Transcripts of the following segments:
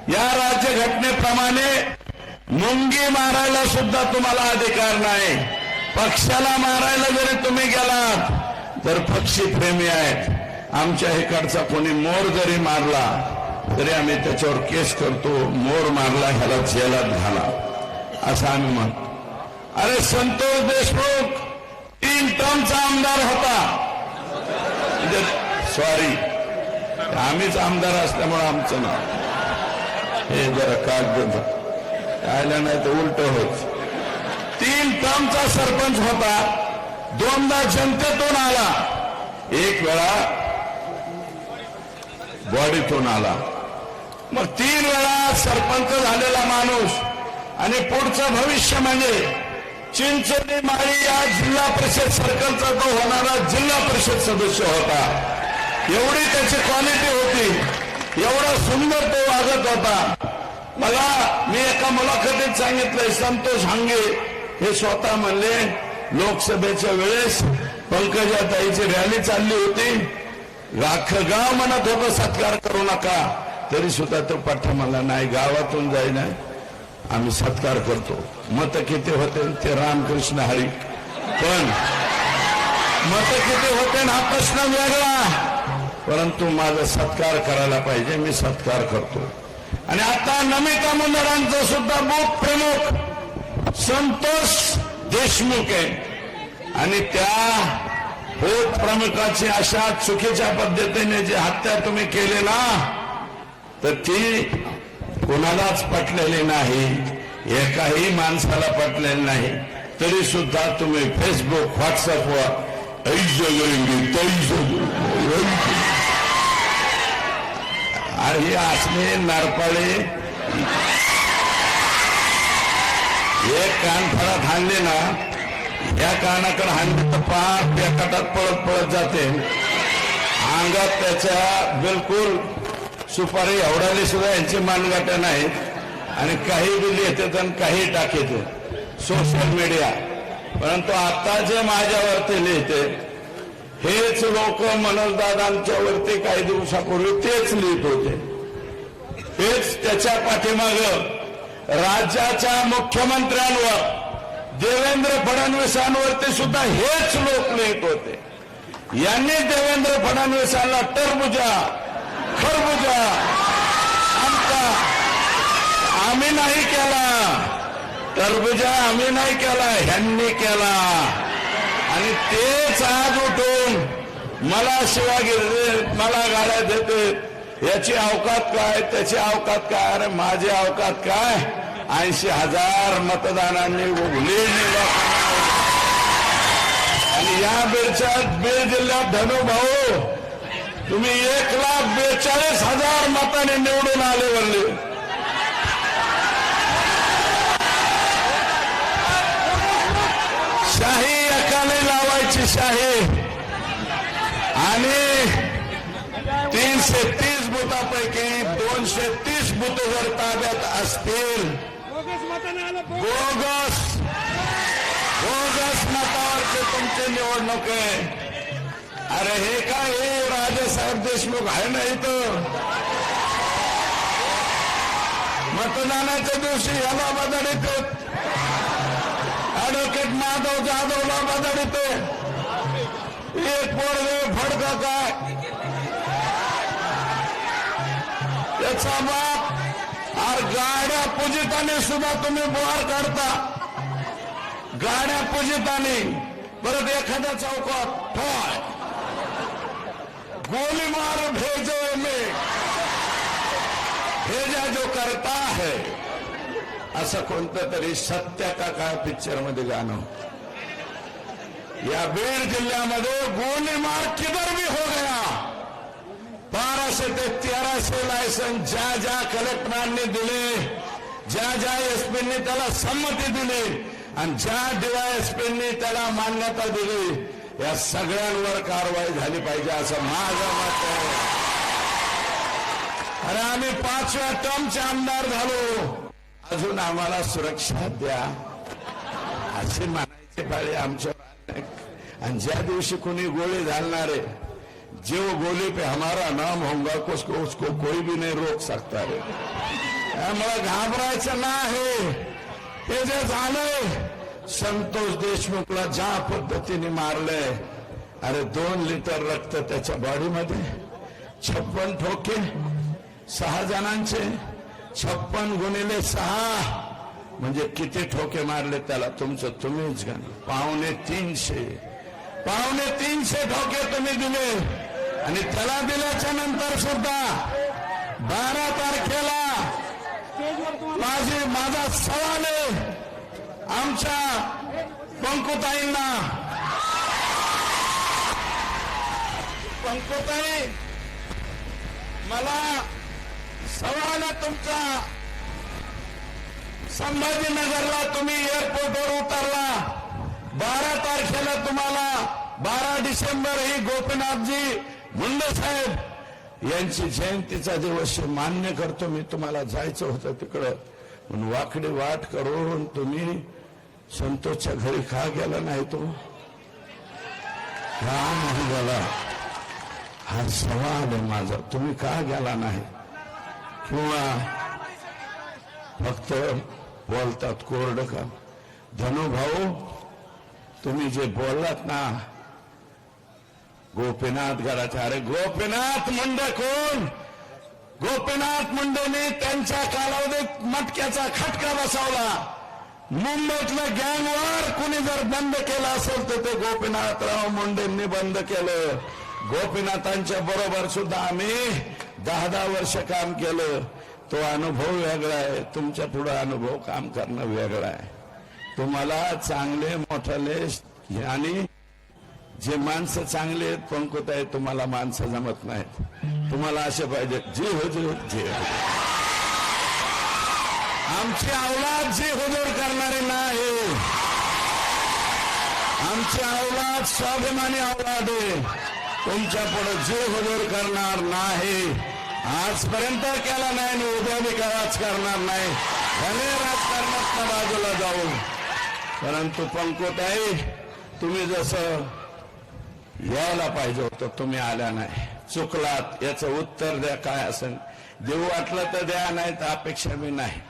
या राज्यघटनेप्रमाणे मुंगी मारायला सुद्धा तुम्हाला अधिकार नाही. पक्षाला मारायला जरी तुम्ही गेलात तर पक्षी प्रेमी आहेत. आमच्या इकडचा कोणी मोर जरी मारला तरी आम्ही त्याच्यावर केस करतो. मोर मारला ह्याला जेलात घाला असं आम्ही म्हणतो. अरे संतोष देशमुख 3 टर्मचा आमदार होता. सॉरी, आम्हीच आमदार असल्यामुळे आमचं नाव हे जरा कागद आयला नाही तर उलट होत. 3 टर्मचा सरपंच होता. 2दा जनतेतून आला, 1 वेळा बॉडीतून आला. मग 3 वेळा सरपंच झालेला माणूस आणि पुढचं भविष्य म्हणजे चिंचोली माळी या जिल्हा परिषद सर्कलचा तो होणारा जिल्हा परिषद सदस्य होता. एवढी त्याची क्वालिटी होती, एवढा सुंदर तो वागत होता. मला मी एका मुलाखतीत सांगितलंय, संतोष हांगे हे स्वतः म्हणले लोकसभेच्या वेळेस पंकजाताईची रॅली चालली होती, राखं गाव म्हणत होतं सत्कार करू नका, तरी सुद्धा तो पाठा मला नाही गावातून जाईना आम्ही सत्कार करतो. मत किती होते ते रामकृष्ण हरी, पण मत किती होते हा प्रश्न वेगळा, परंतु माझा सत्कार करायला पाहिजे, मी सत्कार करतो. आणि आता नमिता मुंदडांचं सुद्धा बूथ प्रमुख संतोष देशमुख आहे आणि त्या बूथ प्रमुखाची अशा चुकीच्या पद्धतीने जी हत्या तुम्ही केली ना तर ती कोणालाच पटलेली नाही, एकाही माणसाला पटलेली नाही. तरी सुद्धा तुम्ही फेसबुक व्हॉट्सअपवर हे असले नारपाळे एक कानफळात हाणले ना, या कानाकडे हाणले तर पाक या कटात पळत पळत जाते. अंगात त्याच्या बिलकुल सुपारी एवढाली सुद्धा यांची मानगाट्या नाहीत आणि काही बी लिहितात आणि काही टाकते सोशल मीडिया. परंतु आता जे माझ्यावरती लिहिते हेच लोक मनोजदादांच्या वरती काही दिवसापूर्वी तेच लिहित होते. हेच त्याच्या पाठीमाग राज्याच्या मुख्यमंत्र्यांवर देवेंद्र फडणवीसांवरती सुद्धा हेच लोक लिहित होते. यांनी देवेंद्र फडणवीसांना टरबुजा खरबुजा आमचा आम्ही नाही केला, टरबुजा आम्ही नाही केला, ह्यांनी केला. आणि तेच आज उठून मला शिवा गिरते, मला गाड्या देते, याची अवकात काय त्याची अवकात काय. अरे माझी अवकात काय, 80,000 मतदानांनी उघली आणि या बीड जिल्ह्यात धनुभाऊ तुम्ही 1,42,000 मतांनी निवडून आले वरले. शाही एकाने लावायची शाही आणि 330 बुथापैकी 230 बुथ जर ताब्यात असतील, बोगस मतावरचे तुमचे निवडणूक आहे. अरे हे काय, हे राजेसाहेब देशमुख आहे ना इथं. मतदानाच्या दिवशी याला बदलित, ऍडव्होकेट माधव जाधवला बदलित, एक पोरगे फडका काय त्याचा बाप. अरे गाड्या पूजिताने सुद्धा तुम्ही बुहार काढता, गाड्या पूजिताने. परत एखाद्या चौकात ठोय गोली मार भेजो में भेजा जो करता है, असं कोणतं तरी सत्य का काय पिक्चर मध्ये गाणं. या बीड जिल्ह्यामध्ये गोली मार किधर भी हो गया. 1200 ते 1300 लायसन्स ज्या ज्या कलेक्टरांनी दिले, ज्या ज्या एसपींनी त्याला संमती दिली आणि ज्या डीवायएसपींनी त्याला मान्यता दिली, या सगळ्यांवर कारवाई झाली पाहिजे असं माझं मत आहे. अरे आम्ही 5व्या टर्मचे आमदार झालो, अजून आम्हाला सुरक्षा द्या असे म्हणायचे पाळी आमच्यावर. आणि ज्या दिवशी कोणी गोळी घालणारे, जो गोली पे हमारा नाम होगा उसको कोई भी नहीं रोक सकता रे. त्यामुळे घाबरायचं नाही. हे जे झालंय संतोष देशमुखला ज्या पद्धतीने मारलंय, अरे 2 लिटर रक्त त्याच्या बॉडीमध्ये, 56 ठोके 6 जणांचे, 56 गुणिले 6 म्हणजे किती ठोके मारले त्याला तुमचं तुम्हीच गण. 350 ठोके तुम्ही दिले. आणि त्याला दिल्याच्या नंतर सुद्धा 12 तारखेला माझा सवाल आहे आमच्या पंकुताईंना. पंकुताई, मला सवाल आहे तुमचा. संभाजीनगरला तुम्ही एअरपोर्टवर उतरला, 12 तारखेला तुम्हाला 12 डिसेंबर ही गोपीनाथजी मुंडे साहेब यांची जयंतीचा दिवस मान्य करतो मी. तुम्हाला जायचं होतं तिकडं, म्हणून वाकडी वाट करून तुम्ही संतोषच्या घरी का गेला नाही? तो का नाही गेला हा सवाल आहे माझा. तुम्ही का गेला नाही? किंवा फक्त बोलतात कोरडं का? धनुभाऊ, तुम्ही जे बोललात ना गोपीनाथ गडाच्या, अरे गोपीनाथ मुंडे कोण? गोपीनाथ मुंडेने त्यांच्या कालावधीत मटक्याचा खटका बसवला. मुंबईतलं गँगवॉर कुणी जर बंद केलं असेल तर ते गोपीनाथराव मुंडेंनी बंद केलं. गोपीनाथांच्या बरोबर सुद्धा आम्ही 10 वर्ष काम केलं. तो अनुभव वेगळा आहे, तुमच्या पुढे अनुभव काम करणं वेगळं आहे. तुम्हाला चांगले मोठाले आणि जे माणसं चांगले आहेत पंकुताई, तुम्हाला माणसं जमत नाहीत. तुम्हाला असे पाहिजे जे हुजूर जे. आमची औलाद जी हुजूर करणारी नाही. आमची औलाद स्वाभिमानी औलाद आहे. तुमच्या पुढे जे हुजूर करणार नाही, आजपर्यंत केला नाही आणि उद्या बी करणार नाही. भले राजकारणात बाजूला जाऊ, परंतु पंकुताई, तुम्ही जसं यायला पाहिजे होतं तुम्ही आल्या नाही. चुकलात, याचं उत्तर द्या. काय असेल देऊ वाटलं तर द्या, नाही तर अपेक्षा मी नाही.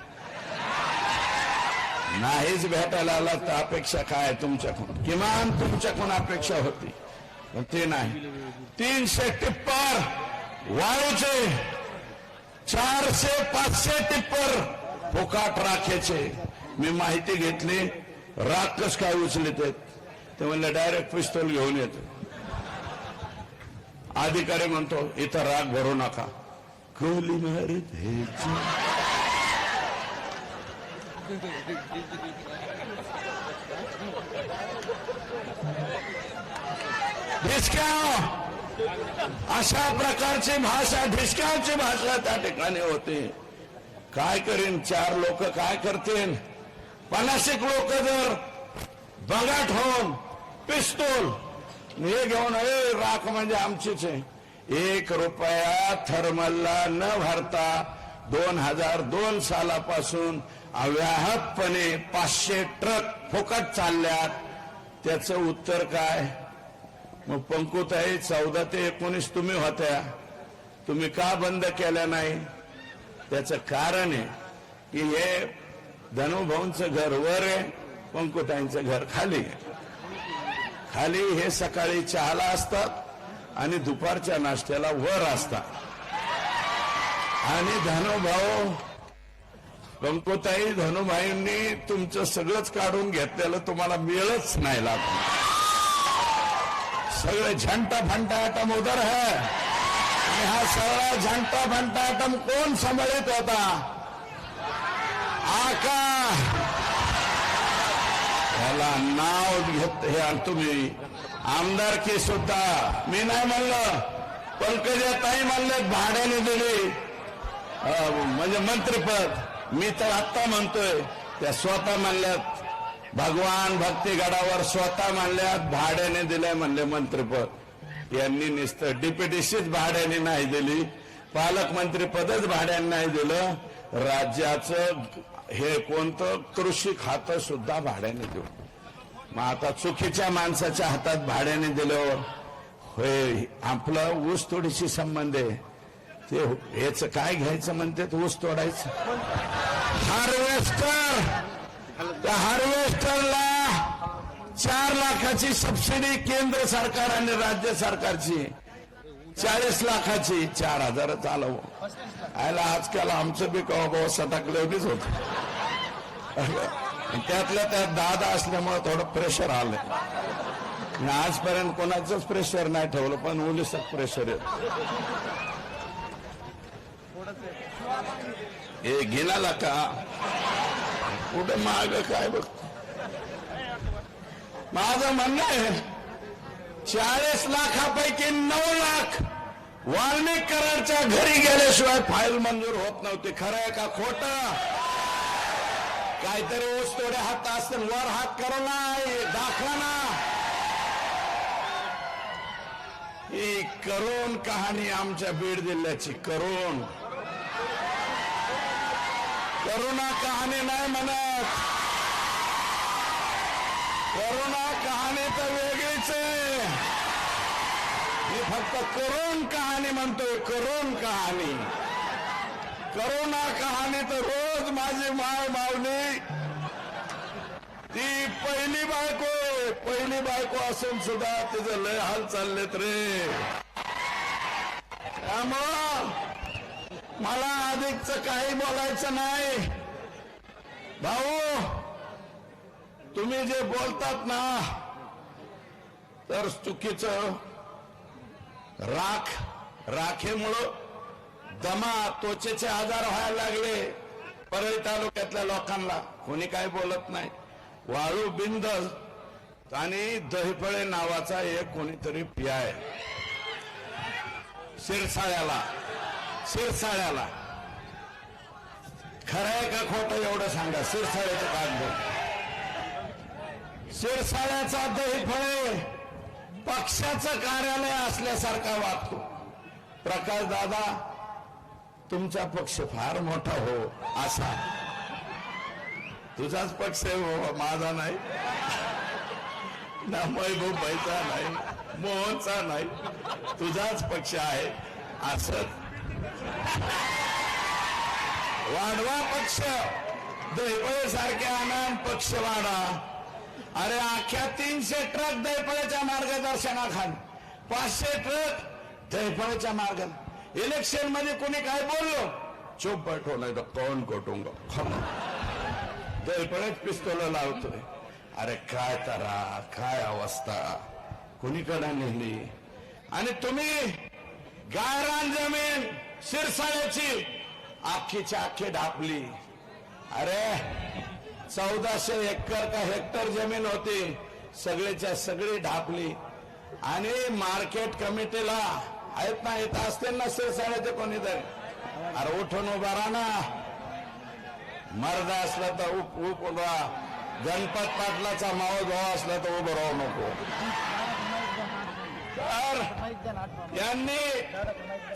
नाहीच भेटायला आला तर अपेक्षा काय तुमच्याकडून? किमान तुमच्याकडून अपेक्षा होती, पण ते नाही. 300 टिप्पर वाळूचे, 400-500 टिप्पर फुकाट राखेचे. मी माहिती घेतली, राख कस काय उचलत आहेत ते म्हणलं डायरेक्ट पिस्तूल घेऊन येतो. अधिकारी म्हणतो इथं राख भरू नका. गोली मारत ढिसक्याव, अशा प्रकारची भाषा, ढिसक्यावची भाषा त्या ठिकाणी होते. काय करीन 4 लोक काय करतील? 50 लोक जर बगाट होऊन पिस्तूल हे घेऊन, राख म्हणजे आमचीच आहे. 1 रुपया थर्मलला न भरता 2002 सालापासून अव्याहतपणे 500 ट्रक फुकट चालल्यात. त्याचं उत्तर काय? मग पंकुताई, 14 ते 19 तुम्ही होत्या, तुम्ही का बंद केल्या नाही? त्याचं कारण आहे की हे धनुभाऊंचं घर वर आहे, पंकुताईंचं घर खाली आहे. खाली हे सकाळी चहाला असतात आणि दुपारच्या नाश्त्याला वर असतात. आणि धनुभाऊ, पंकुताई, धनुभाईंनी तुमचं सगळंच काढून घेतलेलं तुम्हाला मिळच नाही लागलं. सगळे झंटा फंटा आटम उधर है. आणि हा सगळा झंटा फंटा आटम कोण सांभाळत होता? आका. याला नाव घेत हे तुम्ही. आमदारकी सुद्धा मी नाही म्हणलं, पंकजाताई म्हणले भाड्याने दिली म्हणजे मंत्रिपद. मी तर आत्ता म्हणतोय, त्या स्वतः म्हणल्यात भगवान भक्तीगडावर स्वतः म्हणल्यात भाड्याने दिलंय म्हणले मंत्रिपद. यांनी नुसतं डिप्युटीशीच भाड्याने नाही दिली, पालकमंत्रीपदच भाड्याने नाही दिलं. राज्याचं हे कोणतं कृषी खातं सुद्धा भाड्याने देऊ. मग आता चुकीच्या माणसाच्या हातात भाड्याने दिल्यावर होय आपला ऊस तोडीशी संबंध आहे ते याच काय घ्यायचं म्हणते ऊस तोडायचं हार्वेस्टर त्या हार्वेस्टरला 4 लाखाची सबसिडी केंद्र सरकार आणि राज्य सरकारची 40 लाखाची 4,000 चालव आयला आजकाल आमचं बी कवा सटाकलेच होत त्यातल्या त्यात दादा असल्यामुळे थोडं प्रेशर आलंय आजपर्यंत कोणाचंच प्रेशर नाही ठेवलं पण ओलीसच प्रेशर येत हे गेला का कुठे माग काय बघ माझं म्हणणं आहे 40 लाखापैकी 9 लाख वाल्मिक कराडच्या घरी गेल्याशिवाय फाईल मंजूर होत नव्हती खरं आहे का खोटं काहीतरी ऊस तोडे हात असतील वर हात करू नाही दाखवा ना ही करोन कहाणी आमच्या बीड जिल्ह्याची करोना कहाणी नाही म्हणत करोना कहाणी तर वेगळीच आहे मी फक्त करोन कहाणी म्हणतोय करोन कहाणी करोना कहाणी तर रोज माझी माय माऊली ती पहिली बायको असून सुद्धा तिचं लय हाल चाललेत रे त्यामुळं मला अधिकच काही बोलायचं नाही भाऊ तुम्ही जे बोलतात ना तर चुकीचं राखेमुळं दमा त्वचेचे आजार व्हायला लागले परळी तालुक्यातल्या लोकांना कोणी काय बोलत नाही वाळू बिंद आणि दहीफळे नावाचा एक कोणीतरी पियाय शिरसाळ्याला खरं आहे का खोटं एवढं सांगा शिरसाळ्याचं कागद शिरसाळ्याचा दहीफळे पक्षाचं कार्यालय असल्यासारखा वागतो प्रकाश दादा तुमचा पक्ष फार मोठा हो असा तुझाच पक्ष आहे हो माझा नाही ना महबूबाईचा नाही मोहनचा नाही तुझाच पक्ष आहे असं वाढवा पक्ष दहीफळे सारखे आनंद पक्ष वाढा अरे अख्ख्या 300 ट्रक दहीफळेच्या मार्गदर्शनाखाली 500 ट्रक दहीफळेच्या मार्गात इलेक्शन मध्ये कोणी काय बोललो चुप बैठो नाही तर कौन कोटूंगा दहीफळेच पिस्तोल लावतोय अरे काय तरा काय अवस्था कुणीकडे नेली आणि तुम्ही गायरान जमीन शिरसाळ्याची आखीच्या आखी ढापली अरे 1400 एकर का हेक्टर जमीन होती सगळीच्या सगळी ढापली आणि मार्केट कमिटीला आहेत ना इथं असतील ना शिरसाळ्याचे कोणीतरी अरे उठून उभा राहा ना मर्द असला तर उभा गणपत पाटलाचा मावळ भाव असला तर उभं राहू नको तर यांनी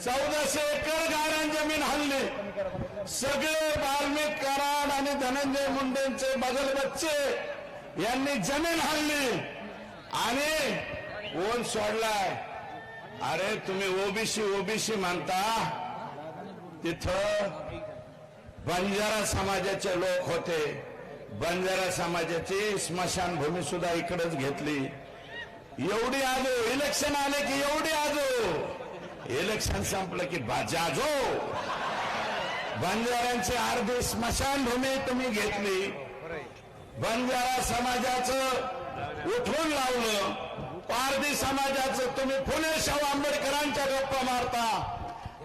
1400 एकर गायरान जमीन हल्ली सगळे वाल्मिक कराड आणि धनंजय मुंडेंचे बगल बच्चे यांनी जमीन हल्ली आणि कोण सोडलाय अरे तुम्ही ओबीसी म्हणता तिथं बंजारा समाजाचे लोक होते बंजारा समाजाची स्मशानभूमी सुद्धा इकडेच घेतली एवढी आजो इलेक्शन आले की एवढी आजो इलेक्शन संपलं की जाजो बंजाऱ्यांची अर्धी स्मशानभूमी तुम्ही घेतली बंजारा समाजाचं उठवून लावलं पारधी समाजाचं तुम्ही फुले शाहू आंबेडकरांच्या गप्पा मारता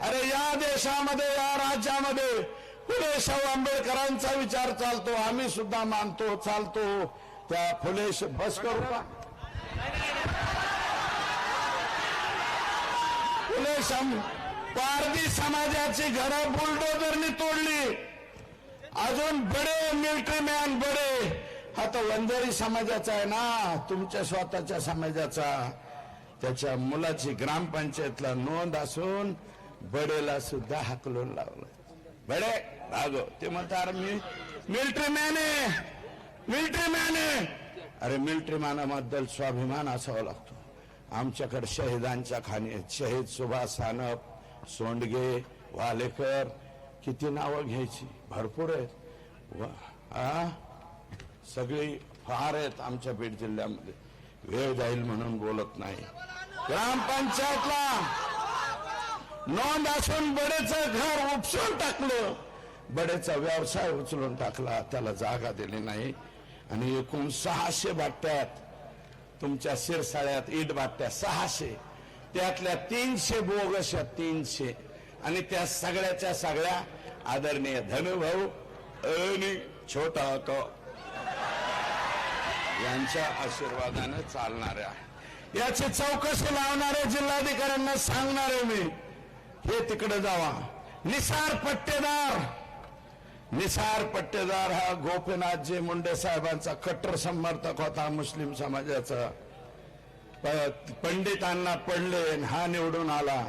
अरे या देशामध्ये या राज्यामध्ये फुले शाहू आंबेडकरांचा विचार चालतो आम्ही सुद्धा मानतो चालतो त्या फुले बस करू का फुले पारधी समाजाची घरं बुलडोजरनी तोडली अजून बडे मिलिटरी मॅन बडे हा तो वंजारी समाजाचा आहे ना तुमच्या स्वतःच्या समाजाचा त्याच्या मुलाची ग्रामपंचायतला नोंद असून बडेला सुद्धा हाकलून लावलं बडे रागो ते म्हणतात मी मिलिटरी मॅन आहे अरे मिलिटरी मॅनाबद्दल स्वाभिमान असावा लागतो आमच्याकडे शहीदांच्या खाणी शहीद सुभाष सानप, सोंडगे, वालेकर, किती नावं घ्यायची, भरपूर आहेत. सगळी फार आहेत आमच्या बीड जिल्ह्यामध्ये. वेळ जाईल म्हणून बोलत नाही. ग्रामपंचायतला नोंद असून बडेचं घर उपसून टाकलं, बडेचा व्यवसाय उचलून टाकला, त्याला जागा दिली नाही. आणि एकूण 600 बाट्यात तुमच्या शिरसाळ्यात इट बाट्या 600, त्यातल्या 300 बोगस, 300. आणि त्या सगळ्याच्या सगळ्या आदरणीय धनुभाऊ आणि छोटा तो यांच्या आशीर्वादाने चालणाऱ्या, याची चौकशी लावणारे जिल्हाधिकाऱ्यांना सांगणारे मी, हे तिकडे जावा. निसार पट्टेदार हा गोपीनाथजी मुंडे साहेबांचा कट्टर समर्थक होता, मुस्लिम समाजाचा. पंडितांना पडले, हा निवडून आला.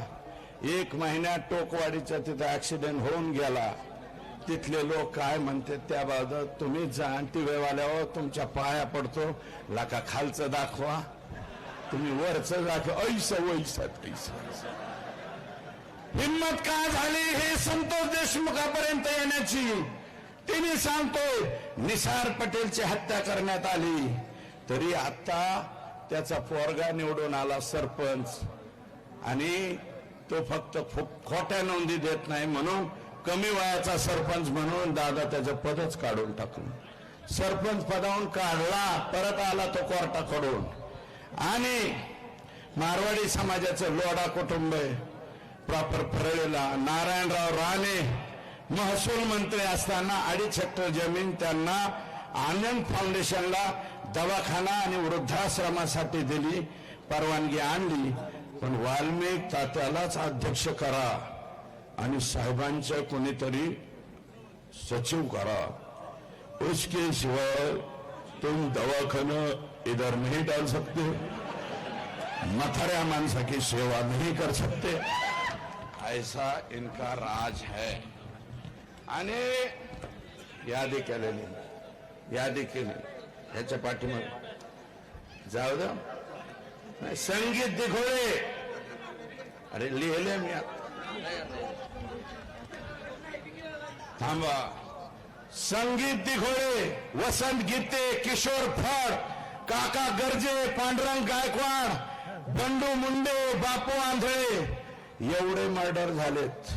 1 महिन्यात टोकवाडीच्या तिथे ऍक्सिडेंट होऊन गेला. तिथले लोक काय म्हणते त्याबाबत तुम्ही जा, आणि ती वेळाल्यावर तुमच्या पाया पडतो, लाका खालचं दाखवा, तुम्ही वरचं दाखवा. हिम्मत का झाली हे संतोष देशमुखापर्यंत येण्याची? तिने सांगतोय निसार पटेलची हत्या करण्यात आली, तरी आता त्याचा पोरगा निवडून आला सरपंच, आणि तो फक्त खोट्या नोंदी देत नाही म्हणून कमी वयाचा सरपंच म्हणून दादा त्याचं पदच काढून टाकलं. सरपंच पदावरून काढला, परत आला तो कोर्टाकडून. आणि मारवाडी समाजाचं लोढा कुटुंब आहे प्रॉपर परळीला. नारायणराव राणे महसूल मंत्री असताना 2.5 हेक्टर जमीन त्यांना आनंद फाउंडेशनला दवाखाना आणि वृद्धाश्रमासाठी दिली, परवानगी आणली. पण वाल्मिक तात्यालाच अध्यक्ष करा आणि साहेबांच्या कोणीतरी सचिव करा, उसके सिवाय तुम दवाखाना इधर नहीं डाल सकते, मथाऱ्या माणसा की सेवा नहीं कर सकते, ऐसा इनका राज है. आणि यादी केली ह्याच्या पाठीमागे जाऊ द्या. संगीत दिघोळे, अरे लिहिले मी, थांबा. संगीत दिघोळे, वसंत गीते, किशोर फड, काका गर्जे, पांडुरंग गायकवाड, बंडू मुंडे, बापू आंधळे, एवढे मर्डर झालेत.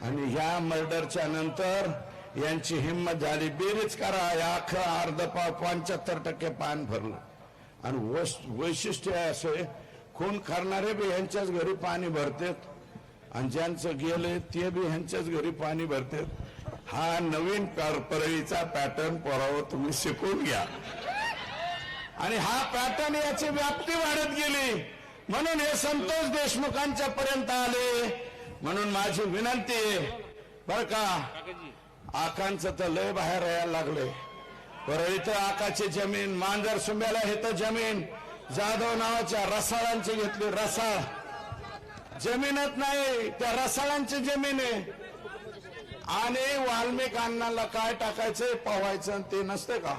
आणि ह्या मर्डरच्या नंतर यांची हिंमत झाली, बेरीज करा, अख्खा अर्धपाव 75% पान भरलं. आणि वैशिष्ट्य असे, खून करणारे बी ह्यांच्याच घरी पाणी भरतात, आणि ज्यांचं गेले ते बी ह्यांच्याच घरी पाणी भरतात. हा नवीन परळीचा पॅटर्न पोरावर तुम्ही शिकून घ्या. आणि हा पॅटर्न याची व्याप्ती वाढत गेली, म्हणून हे संतोष देशमुखांच्या पर्यंत आले. म्हणून माझी विनंती आहे बर का, आकांचं तर लय बाहेर यायला लागले. परळीत आकाची जमीन, मांजर सुंब्याला हे तर जमीन जाधव नावाच्या रसाळांची घेतली. रसाळ जमीनच नाही, त्या रसाळांची जमीन आहे. आणि वाल्मिक अण्णाला काय टाकायचंय, पवायचं ते नसते का,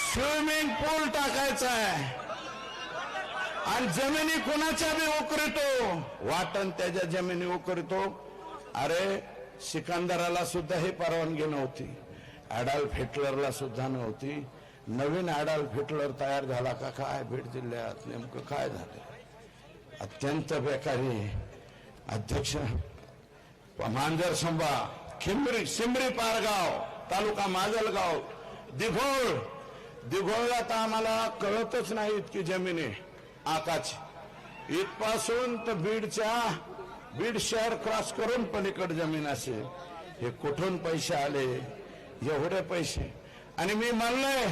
स्विमिंग पूल टाकायचा आहे. आणि जमिनी कोणाच्या बी उकरतो, वाटण त्याच्या जमिनी उकरतो. अरे सिकंदराला सुद्धा ही परवानगी नव्हती, ऍडॉल्फ हिटलरला सुद्धा नव्हती. नवीन ऍडॉल्फ हिटलर तयार झाला का काय बीड जिल्ह्यात, नेमकं काय झालं? अत्यंत बेकारी. अध्यक्ष मांजर संभा, सिमरी पारगाव तालुका माजलगाव, दिघोळला तर आम्हाला कळतच नाही इतकी जमीन आहे आकाची. इथपासून तर बीड शहर क्रॉस करून पलीकडे जमीन असेल. हे कुठून पैसे आले एवढे पैसे? आणि मी म्हणलोय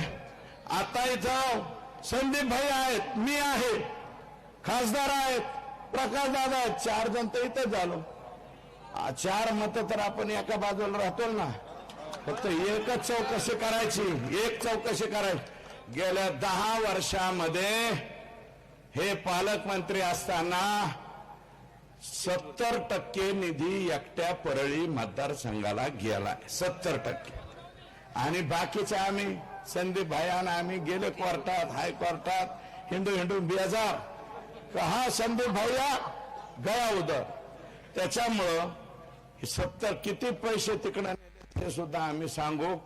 आता इथं संदीप भाई आहेत, मी आहे, खासदार आहेत, प्रकाश दादा आहेत, 4 जण तर इथं झालो. 4 मत तर आपण एका बाजूला राहतो ना. फक्त एकच चौकशी करायची, एक चौकशी करायची. गेल्या 10 वर्षामध्ये हे पालकमंत्री असताना 70% निधी एकट्या परळी मतदारसंघाला गेलाय, 70%. आणि बाकीचे आम्ही संदीप भाईयानं आम्ही गेले कोर्टात हायकोर्टात हिंडून बेजार कहा संदीप भैया गया उधर. त्याच्यामुळं 70 किती पैसे तिकडे ते सुद्धा आम्ही सांगू.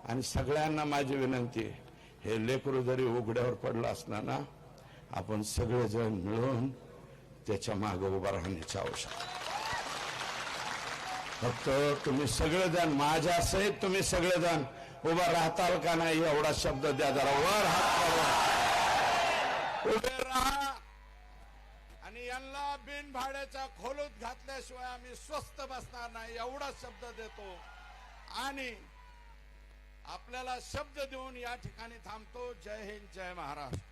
आणि सगळ्यांना माझी विनंती आहे, हे लेकरू जरी उघड्यावर पडलं असणार ना, आपण सगळेजण मिळून त्याच्या मागे उभा राहण्याची आवश्यकता. फक्त तुम्ही सगळेजण माझ्या सहित तुम्ही सगळेजण उभा राहताल का नाही एवढा शब्द द्या. जरा वर हात करून उभे राहा. आणि यांना बिनभाड्याच्या खोलीत घातल्याशिवाय आम्ही स्वस्थ बसणार नाही एवढा शब्द देतो. आणि आपल्याला शब्द देऊन या ठिकाणी थांबतो. जय हिंद, जय महाराष्ट्र.